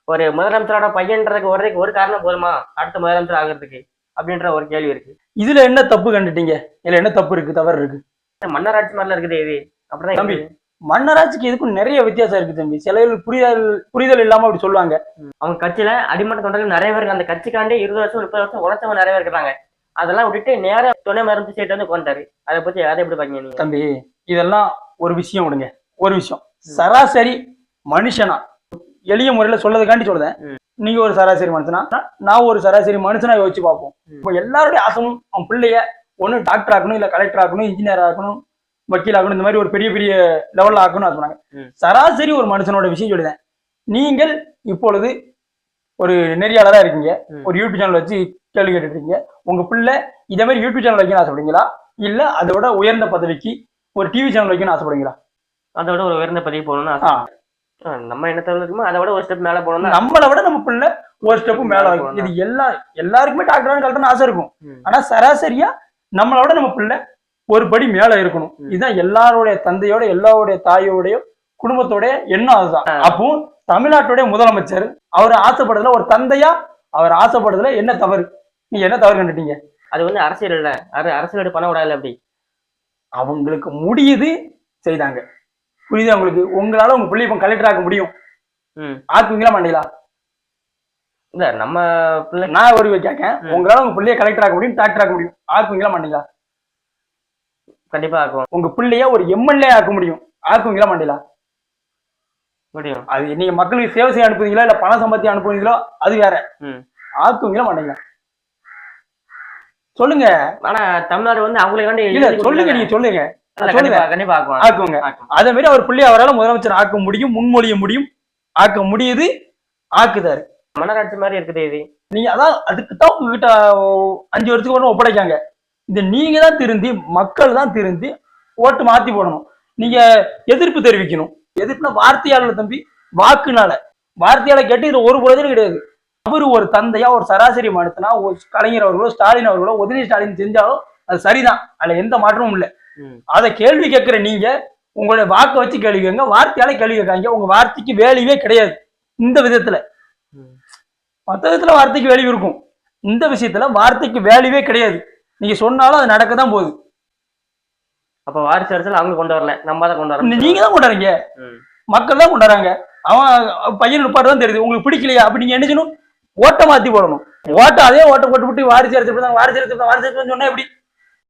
ஒரு முதலமைச்சரோட பையன்றதுக்கு ஒரு காரணம் போதுமா அடுத்த முதலமைச்சர் ஆகிறதுக்கு அப்படின்ற ஒரு கேள்வி இருக்கு. இதுல என்ன தப்பு கண்டுட்டீங்க? இதுல என்ன தப்பு இருக்கு, தவறு இருக்கு? மன்னராட்சி மாதிரிலாம் இருக்குது இது. அப்படிதான் தம்பி, மன்னராட்சிக்கு இதுக்கும் நிறைய வித்தியாசம் இருக்கு தம்பி. சில புரிதல் இல்லாம அப்படி சொல்லுவாங்க. அவங்க கட்சியில அடிமட்ட தொண்டர்கள் நிறைய பேர் அந்த கட்சிக்காண்டி 20 வருஷம் 30 வருஷம் உழைச்சவங்க நிறைய பேர் இருக்கிறாங்க. அதெல்லாம் விட்டுட்டு நேர துணை மருந்து சீட்டு வந்து கொண்டாரு. அதை பத்தி அதை எப்படி பாக்கீங்க நீங்க? தம்பி, இதெல்லாம் ஒரு விஷயம் விடுங்க. ஒரு விஷயம், சராசரி மனுஷனா எளிய முறையில சொல்லதுக்காண்டி சொல்றேன். நீங்க ஒரு சராசரி மனுஷனா, நான் ஒரு சராசரி மனுஷனா யோசிச்சு பார்ப்போம். இப்போ எல்லாருடைய ஆசமும் அவன் பிள்ளைய ஒண்ணு டாக்டர் ஆக்கணும், இல்ல கலெக்டர் ஆக்கணும், இன்ஜினியர் ஆக்கணும், வக்கீல் ஆகணும், இந்த மாதிரி ஒரு பெரிய பெரிய லெவல்ல ஆக்கணும்னு சொன்னாங்க. சராசரி ஒரு மனுஷனோட விஷயம் சொல்லுதேன். நீங்கள் இப்பொழுது ஒரு நெறியாளரா இருக்கீங்க, ஒரு யூடியூப் சேனல் வச்சு கேள்வி கேட்டுட்டு இருக்கீங்க. உங்க பிள்ளை இதே மாதிரி யூடியூப் சேனல் வைக்கணும்னு ஆசைப்படுறீங்களா, இல்ல அதோட உயர்ந்த பதவிக்கு ஒரு டிவி சேனல் வைக்கணும்னு ஆசைப்படுறீங்களா? அதோட ஒரு உயர்ந்த பதவி போகணும்னு நம்ம என்ன இருக்குமோ அதை விட ஒரு ஸ்டெப் மேல போகணும். நம்மளை விட நம்ம பிள்ளை ஒரு ஸ்டெப் மேல ஆகும். இது எல்லாருக்குமே டாக்டர் கலெக்டர் ஆசை இருக்கும். ஆனா சராசரியா நம்மளை விட நம்ம பிள்ளை ஒரு படி மேல இருக்கணும். இதுதான் எல்லாருடைய தந்தையோட எல்லாருடைய தாயோடைய குடும்பத்தோட எண்ணம். அதுதான். அப்போ தமிழ்நாட்டுடைய முதலமைச்சர் அவர் ஆசைப்படுறதுல ஒரு தந்தையா அவர் ஆசைப்படுறதுல என்ன தவறு? நீங்க என்ன தவறு கண்டுட்டீங்க? அது வந்து அரசியல் இல்ல, அது அரசியல் பண்ண விடாது. அப்படி அவங்களுக்கு முடியுது செய்தாங்க. புரியுது உங்களுக்கு? உங்களால உங்க பிள்ளை இப்ப கலெக்டர் ஆக்க முடியும், ஆக்குவீங்களா மாட்டீங்களா? இல்ல நம்ம பிள்ளை, நான் ஒரு கேட்கேன், உங்களால உங்க பிள்ளைய கலெக்டர் ஆக்க முடியும், டாக்டர் ஆக்க முடியும், ஆக்குவீங்களா மாட்டீங்களா? கண்டிப்பா ஆக்குவோம். உங்க பிள்ளைய ஒரு எம்எல்ஏ ஆக்க முடியும், ஆக்குவீங்களா மாட்டீங்களா? முடியும். அது நீங்க மக்களுக்கு சேவை செய்ய அனுப்புவீங்களா, இல்ல பணம் சம்பாத்தி அனுப்புவீங்களோ அது வேற. ஆக்குவீங்களா மாட்டீங்களா? சொல்லுங்க. ஆனா தமிழ்நாடு வந்து அவங்களுக்கு இல்ல சொல்லுங்க, நீங்க சொல்லுங்க. கண்டிப்பா ஆக்குங்க. அதே மாதிரி அவர் பிள்ளை அவரால் முதலமைச்சர் ஆக்க முடியும், முன்மொழிய முடியும், ஆக்க முடியுது, ஆக்குதாரு. மன்னராட்சி மாதிரி இருக்குது இது. நீங்க அதான் அதுக்குத்தான் உங்ககிட்ட 5 வருஷத்துக்கு ஒன்றும் ஒப்படைக்காங்க. இந்த நீங்க தான் திருந்தி, மக்கள் தான் திருந்தி ஓட்டு மாத்தி போடணும். நீங்க எதிர்ப்பு தெரிவிக்கணும். எதிர்ப்புனா வார்த்தையாளர் தம்பி, வாக்குனால. வார்த்தையால கேட்டு இது ஒரு பிரயோஜனம் கிடையாது. அவரு ஒரு தந்தையா ஒரு சராசரி மனுஷனா கலைஞர் அவர்களோ ஸ்டாலின் அவர்களோ உதயநிதி ஸ்டாலின் செஞ்சாலும் அது சரிதான், அதுல எந்த மாற்றமும் இல்லை. அதை கேள்வி கேட்கிற நீங்க உங்களுடைய வாக்கை வச்சு கேள்வி கேட்க, வார்த்தையால கேள்வி கேட்காங்க. உங்க வார்த்தைக்கு வேல்யூவே கிடையாது. இந்த விதத்துல மற்ற விதத்துல வார்த்தைக்கு வேல்யூ இருக்கும், இந்த விஷயத்துல வார்த்தைக்கு வேல்யூவே கிடையாது. நீங்க சொன்னாலும் அது நடக்கதான் போகுது. அப்ப வாரிசு அரசியல் அவங்க கொண்டு வரல, நம்ம தான் கொண்டு வரோம். நீங்க தான் கொண்டு வரீங்க, மக்கள் தான் கொண்டு வராங்க. அவன் பையன் நிப்பாடு தான் தெரியுது. உங்களுக்கு பிடிக்கலையா அப்படி நீங்க என்ன செய்யணும்? ஓட்டை மாத்தி போடணும். ஓட்டை அதே ஓட்டை போட்டு விட்டு வாரிசு அரசியல் சொன்னா எப்படி?